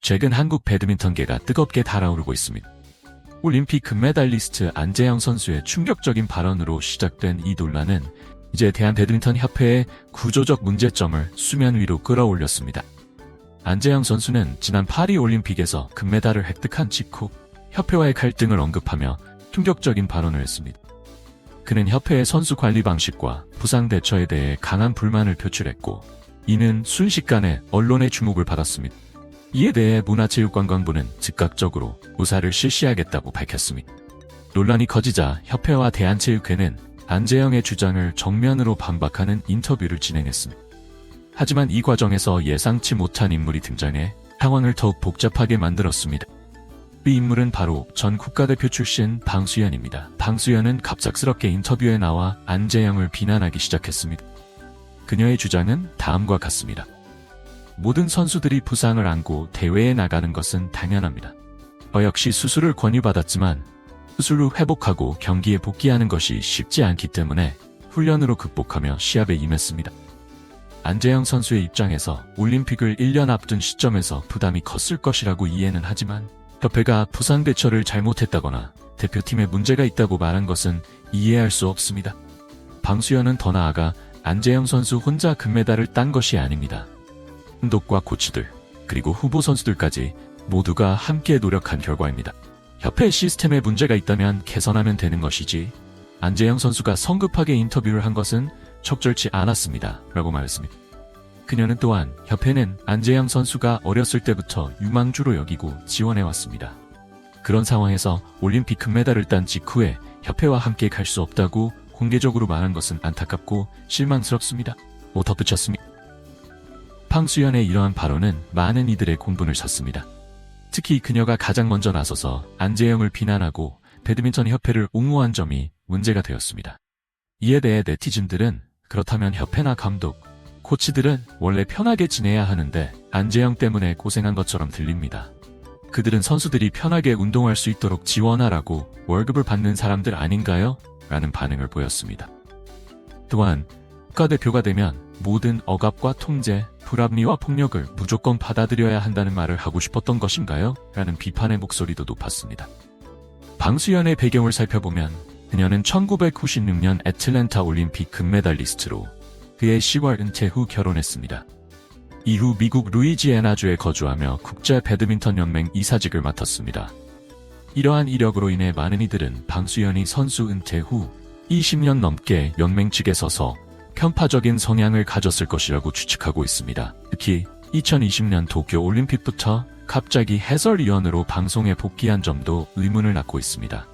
최근 한국 배드민턴계가 뜨겁게 달아오르고 있습니다. 올림픽 금메달리스트 안재영 선수의 충격적인 발언으로 시작된 이 논란은 이제 대한배드민턴협회의 구조적 문제점을 수면 위로 끌어올렸습니다. 안재영 선수는 지난 파리올림픽에서 금메달을 획득한 직후 협회와의 갈등을 언급하며 충격적인 발언을 했습니다. 그는 협회의 선수 관리 방식과 부상 대처에 대해 강한 불만을 표출했고, 이는 순식간에 언론의 주목을 받았습니다. 이에 대해 문화체육관광부는 즉각적으로 조사를 실시하겠다고 밝혔습니다. 논란이 커지자 협회와 대한체육회는 안재영의 주장을 정면으로 반박하는 인터뷰를 진행했습니다. 하지만 이 과정에서 예상치 못한 인물이 등장해 상황을 더욱 복잡하게 만들었습니다. 그 인물은 바로 전 국가대표 출신 방수현입니다. 방수현은 갑작스럽게 인터뷰에 나와 안재영을 비난하기 시작했습니다. 그녀의 주장은 다음과 같습니다. 모든 선수들이 부상을 안고 대회에 나가는 것은 당연합니다. 저 역시 수술을 권유받았지만 수술 후 회복하고 경기에 복귀하는 것이 쉽지 않기 때문에 훈련으로 극복하며 시합에 임했습니다. 안재영 선수의 입장에서 올림픽을 1년 앞둔 시점에서 부담이 컸을 것이라고 이해는 하지만 협회가 부상 대처를 잘못했다거나 대표팀에 문제가 있다고 말한 것은 이해할 수 없습니다. 방수현은 더 나아가 안재영 선수 혼자 금메달을 딴 것이 아닙니다. 감독과 코치들, 그리고 후보 선수들까지 모두가 함께 노력한 결과입니다. 협회 시스템에 문제가 있다면 개선하면 되는 것이지, 안재영 선수가 성급하게 인터뷰를 한 것은 적절치 않았습니다. 라고 말했습니다. 그녀는 또한 협회는 안재영 선수가 어렸을 때부터 유망주로 여기고 지원해왔습니다. 그런 상황에서 올림픽 금메달을 딴 직후에 협회와 함께 갈 수 없다고 공개적으로 말한 것은 안타깝고 실망스럽습니다. 덧붙였습니다. 방수현의 이러한 발언은 많은 이들의 공분을 샀습니다. 특히 그녀가 가장 먼저 나서서 안재영을 비난하고 배드민턴 협회를 옹호한 점이 문제가 되었습니다. 이에 대해 네티즌들은 그렇다면 협회나 감독, 코치들은 원래 편하게 지내야 하는데 안재영 때문에 고생한 것처럼 들립니다. 그들은 선수들이 편하게 운동할 수 있도록 지원하라고 월급을 받는 사람들 아닌가요? 라는 반응을 보였습니다. 또한 국가대표가 되면 모든 억압과 통제, 불합리와 폭력을 무조건 받아들여야 한다는 말을 하고 싶었던 것인가요? 라는 비판의 목소리도 높았습니다. 방수현의 배경을 살펴보면 그녀는 1996년 애틀랜타 올림픽 금메달리스트로 그해 10월 은퇴 후 결혼했습니다. 이후 미국 루이지애나주에 거주하며 국제 배드민턴 연맹 이사직을 맡았습니다. 이러한 이력으로 인해 많은 이들은 방수현이 선수 은퇴 후 20년 넘게 연맹 측에 서서 편파적인 성향을 가졌을 것이라고 추측하고 있습니다. 특히 2020년 도쿄 올림픽부터 갑자기 해설위원으로 방송에 복귀한 점도 의문을 낳고 있습니다.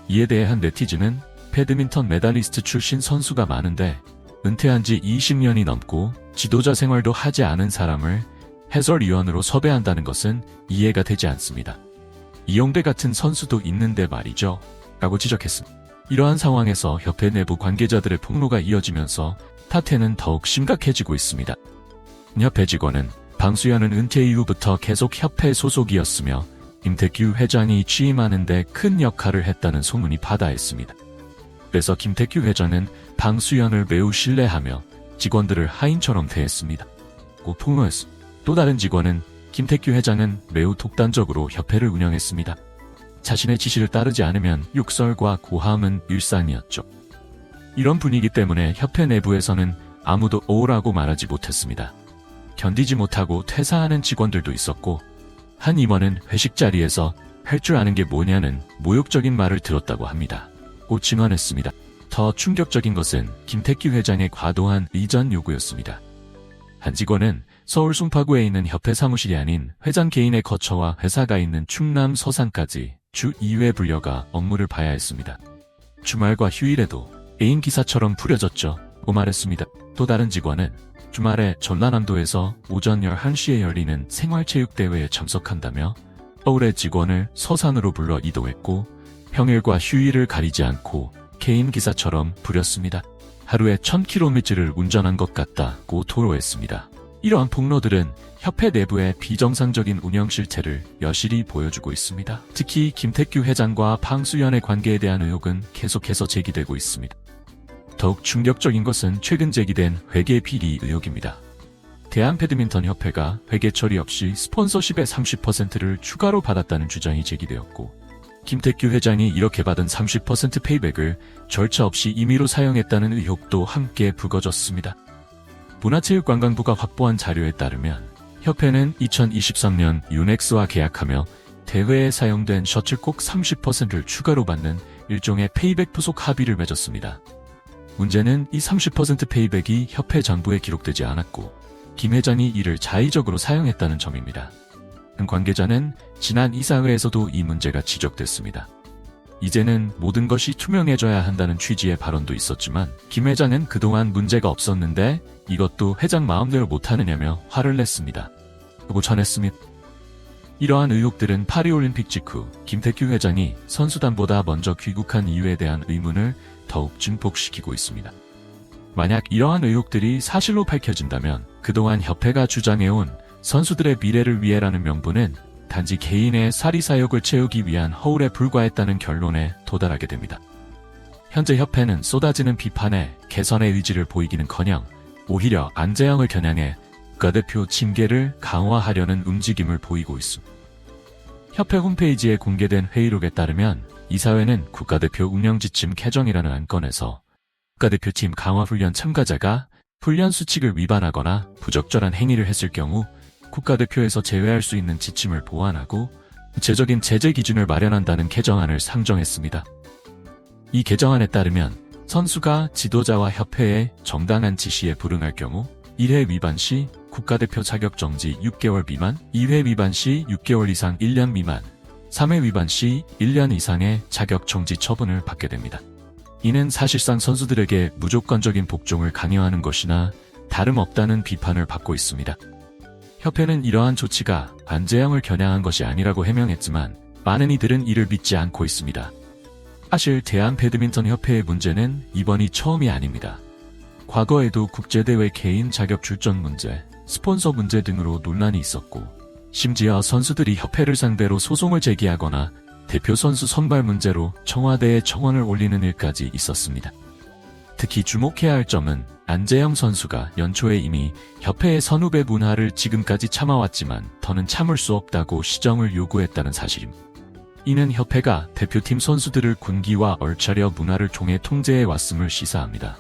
이에 대해 한 네티즌은 배드민턴 메달리스트 출신 선수가 많은데 은퇴한 지 20년이 넘고 지도자 생활도 하지 않은 사람을 해설위원으로 섭외한다는 것은 이해가 되지 않습니다. 이용대 같은 선수도 있는데 말이죠. 라고 지적했습니다. 이러한 상황에서 협회 내부 관계자들의 폭로가 이어지면서 사태는 더욱 심각해지고 있습니다. 협회 직원은 방수현은 은퇴 이후부터 계속 협회 소속이었으며 김태규 회장이 취임하는 데 큰 역할을 했다는 소문이 바다했습니다. 그래서 김태규 회장은 방수현을 매우 신뢰하며 직원들을 하인처럼 대했습니다. 폭로했습니다. 또 다른 직원은 김태규 회장은 매우 독단적으로 협회를 운영했습니다. 자신의 지시를 따르지 않으면 욕설과 고함은 일상이었죠. 이런 분위기 때문에 협회 내부에서는 아무도 오라고 말하지 못했습니다. 견디지 못하고 퇴사하는 직원들도 있었고, 한 임원은 회식 자리에서 할 줄 아는 게 뭐냐는 모욕적인 말을 들었다고 합니다. 고 증언했습니다. 더 충격적인 것은 김태규 회장의 과도한 이전 요구였습니다. 한 직원은 서울 송파구에 있는 협회 사무실이 아닌 회장 개인의 거처와 회사가 있는 충남 서산까지 주 2회 불려가 업무를 봐야 했습니다. 주말과 휴일에도 개인 기사처럼 부려졌죠. 고 말했습니다. 또 다른 직원은 주말에 전라남도에서 오전 11시에 열리는 생활체육대회에 참석한다며 서울의 직원을 서산으로 불러 이동했고 평일과 휴일을 가리지 않고 개인 기사처럼 부렸습니다. 하루에 1000km를 운전한 것 같다고 토로했습니다. 이러한 폭로들은 협회 내부의 비정상적인 운영 실태를 여실히 보여주고 있습니다. 특히 김태규 회장과 방수현의 관계에 대한 의혹은 계속해서 제기되고 있습니다. 더욱 충격적인 것은 최근 제기된 회계 비리 의혹입니다. 대한배드민턴협회가 회계 처리 없이 스폰서십의 30%를 추가로 받았다는 주장이 제기되었고, 김태규 회장이 이렇게 받은 30% 페이백을 절차 없이 임의로 사용했다는 의혹도 함께 불거졌습니다. 문화체육관광부가 확보한 자료에 따르면 협회는 2023년 유넥스와 계약하며 대회에 사용된 셔틀콕 30%를 추가로 받는 일종의 페이백 부속 합의를 맺었습니다. 문제는 이 30% 페이백이 협회 장부에 기록되지 않았고 김 회장이 이를 자의적으로 사용했다는 점입니다. 관계자는 지난 이사회에서도 이 문제가 지적됐습니다. 이제는 모든 것이 투명해져야 한다는 취지의 발언도 있었지만 김 회장은 그동안 문제가 없었는데 이것도 회장 마음대로 못하느냐며 화를 냈습니다. 그리고 전했습니다. 이러한 의혹들은 파리올림픽 직후 김태규 회장이 선수단보다 먼저 귀국한 이유에 대한 의문을 더욱 증폭시키고 있습니다. 만약 이러한 의혹들이 사실로 밝혀진다면 그동안 협회가 주장해온 선수들의 미래를 위해라는 명분은 단지 개인의 사리사욕을 채우기 위한 허울에 불과했다는 결론에 도달하게 됩니다. 현재 협회는 쏟아지는 비판에 개선의 의지를 보이기는커녕 오히려 안재영을 겨냥해 국가대표 징계를 강화하려는 움직임을 보이고 있습니다. 협회 홈페이지에 공개된 회의록에 따르면 이사회는 국가대표 운영지침 개정이라는 안건에서 국가대표팀 강화훈련 참가자가 훈련 수칙을 위반하거나 부적절한 행위를 했을 경우 국가대표에서 제외할 수 있는 지침을 보완하고 구체적인 제재 기준을 마련한다는 개정안을 상정했습니다. 이 개정안에 따르면 선수가 지도자와 협회의 정당한 지시에 불응할 경우 1회 위반 시 국가대표 자격 정지 6개월 미만, 2회 위반 시 6개월 이상 1년 미만, 3회 위반 시 1년 이상의 자격 정지 처분을 받게 됩니다. 이는 사실상 선수들에게 무조건적인 복종을 강요하는 것이나 다름없다는 비판을 받고 있습니다. 협회는 이러한 조치가 안재영을 겨냥한 것이 아니라고 해명했지만 많은 이들은 이를 믿지 않고 있습니다. 사실 대한배드민턴협회의 문제는 이번이 처음이 아닙니다. 과거에도 국제대회 개인 자격 출전 문제, 스폰서 문제 등으로 논란이 있었고 심지어 선수들이 협회를 상대로 소송을 제기하거나 대표 선수 선발 문제로 청와대에 청원을 올리는 일까지 있었습니다. 특히 주목해야 할 점은 안재영 선수가 연초에 이미 협회의 선후배 문화를 지금까지 참아왔지만 더는 참을 수 없다고 시정을 요구했다는 사실입니다. 이는 협회가 대표팀 선수들을 군기와 얼차려 문화를 통해 통제해 왔음을 시사합니다.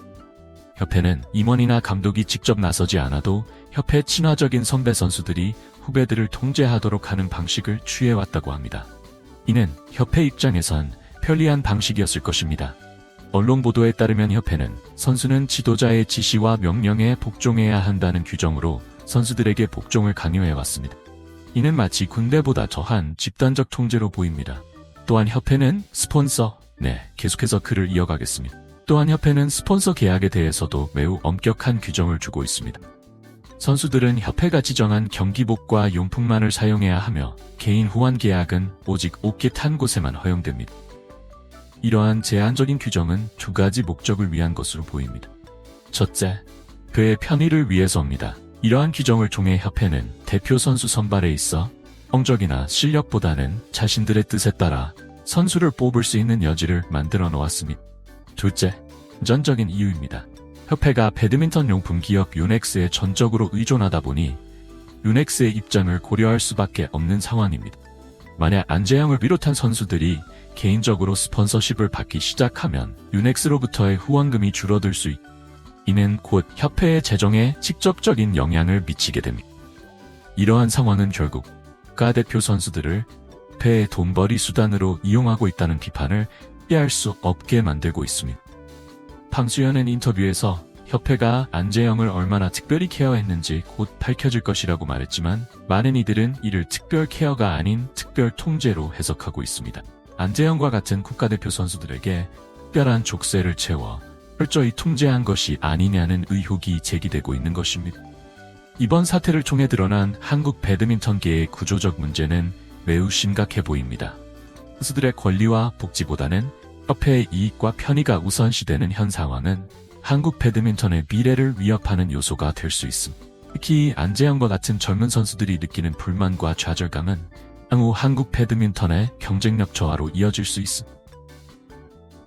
협회는 임원이나 감독이 직접 나서지 않아도 협회 친화적인 선배 선수들이 후배들을 통제하도록 하는 방식을 취해왔다고 합니다. 이는 협회 입장에선 편리한 방식이었을 것입니다. 언론 보도에 따르면 협회는 선수는 지도자의 지시와 명령에 복종해야 한다는 규정으로 선수들에게 복종을 강요해왔습니다. 이는 마치 군대보다 더한 집단적 통제로 보입니다. 또한 협회는 계속해서 글을 이어가겠습니다. 또한 협회는 스폰서 계약에 대해서도 매우 엄격한 규정을 주고 있습니다. 선수들은 협회가 지정한 경기복과 용품만을 사용해야 하며 개인 후원 계약은 오직 옷깃 한 곳에만 허용됩니다. 이러한 제한적인 규정은 두 가지 목적을 위한 것으로 보입니다. 첫째, 그의 편의를 위해서입니다. 이러한 규정을 통해 협회는 대표 선수 선발에 있어 성적이나 실력보다는 자신들의 뜻에 따라 선수를 뽑을 수 있는 여지를 만들어 놓았습니다. 둘째, 금전적인 이유입니다. 협회가 배드민턴 용품 기업 유넥스에 전적으로 의존하다 보니 유넥스의 입장을 고려할 수밖에 없는 상황입니다. 만약 안재영을 비롯한 선수들이 개인적으로 스폰서십을 받기 시작하면 유넥스로부터의 후원금이 줄어들 수 있고 이는 곧 협회의 재정에 직접적인 영향을 미치게 됩니다. 이러한 상황은 결국 국가대표 선수들을 협회의 돈벌이 수단으로 이용하고 있다는 비판을 피할 수 없게 만들고 있습니다. 방수현은 인터뷰에서 협회가 안재영을 얼마나 특별히 케어했는지 곧 밝혀질 것이라고 말했지만 많은 이들은 이를 특별 케어가 아닌 특별 통제로 해석하고 있습니다. 안재영과 같은 국가대표 선수들에게 특별한 족쇄를 채워 철저히 통제한 것이 아니냐는 의혹이 제기되고 있는 것입니다. 이번 사태를 통해 드러난 한국 배드민턴계의 구조적 문제는 매우 심각해 보입니다. 선수들의 권리와 복지보다는 협회의 이익과 편의가 우선시되는 현 상황은 한국 배드민턴의 미래를 위협하는 요소가 될 수 있습니다. 특히 안재영과 같은 젊은 선수들이 느끼는 불만과 좌절감은 향후 한국 배드민턴의 경쟁력 저하로 이어질 수 있습니다.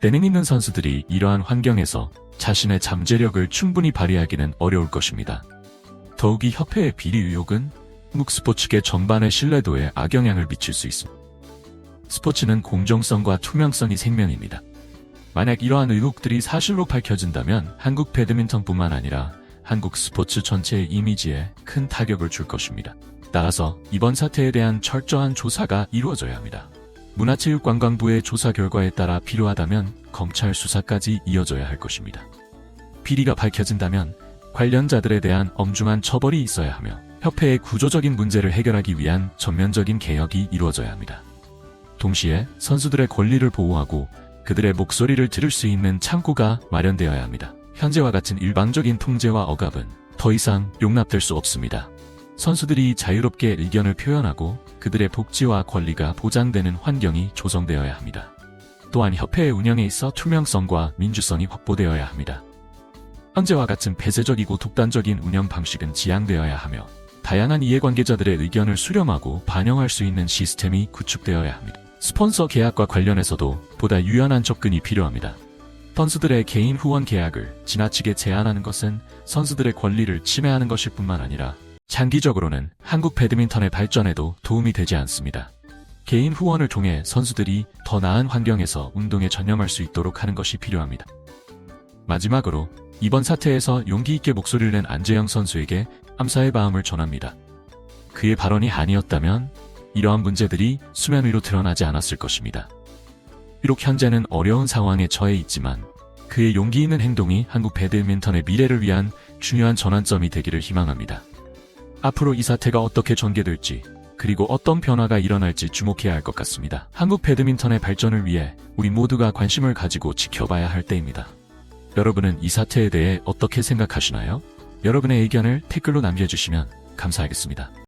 재능 있는 선수들이 이러한 환경에서 자신의 잠재력을 충분히 발휘하기는 어려울 것입니다. 더욱이 협회의 비리 의혹은 한국 스포츠계 전반의 신뢰도에 악영향을 미칠 수 있습니다. 스포츠는 공정성과 투명성이 생명입니다. 만약 이러한 의혹들이 사실로 밝혀진다면 한국 배드민턴뿐만 아니라 한국 스포츠 전체의 이미지에 큰 타격을 줄 것입니다. 따라서 이번 사태에 대한 철저한 조사가 이루어져야 합니다. 문화체육관광부의 조사 결과에 따라 필요하다면 검찰 수사까지 이어져야 할 것입니다. 비리가 밝혀진다면 관련자들에 대한 엄중한 처벌이 있어야 하며 협회의 구조적인 문제를 해결하기 위한 전면적인 개혁이 이루어져야 합니다. 동시에 선수들의 권리를 보호하고 그들의 목소리를 들을 수 있는 창구가 마련되어야 합니다. 현재와 같은 일방적인 통제와 억압은 더 이상 용납될 수 없습니다. 선수들이 자유롭게 의견을 표현하고 그들의 복지와 권리가 보장되는 환경이 조성되어야 합니다. 또한 협회의 운영에 있어 투명성과 민주성이 확보되어야 합니다. 현재와 같은 폐쇄적이고 독단적인 운영 방식은 지양되어야 하며 다양한 이해관계자들의 의견을 수렴하고 반영할 수 있는 시스템이 구축되어야 합니다. 스폰서 계약과 관련해서도 보다 유연한 접근이 필요합니다. 선수들의 개인 후원 계약을 지나치게 제한하는 것은 선수들의 권리를 침해하는 것일 뿐만 아니라 장기적으로는 한국 배드민턴의 발전에도 도움이 되지 않습니다. 개인 후원을 통해 선수들이 더 나은 환경에서 운동에 전념할 수 있도록 하는 것이 필요합니다. 마지막으로 이번 사태에서 용기 있게 목소리를 낸 안재영 선수에게 감사의 마음을 전합니다. 그의 발언이 아니었다면 이러한 문제들이 수면 위로 드러나지 않았을 것입니다. 비록 현재는 어려운 상황에 처해 있지만 그의 용기 있는 행동이 한국 배드민턴의 미래를 위한 중요한 전환점이 되기를 희망합니다. 앞으로 이 사태가 어떻게 전개될지 그리고 어떤 변화가 일어날지 주목해야 할 것 같습니다. 한국 배드민턴의 발전을 위해 우리 모두가 관심을 가지고 지켜봐야 할 때입니다. 여러분은 이 사태에 대해 어떻게 생각하시나요? 여러분의 의견을 댓글로 남겨주시면 감사하겠습니다.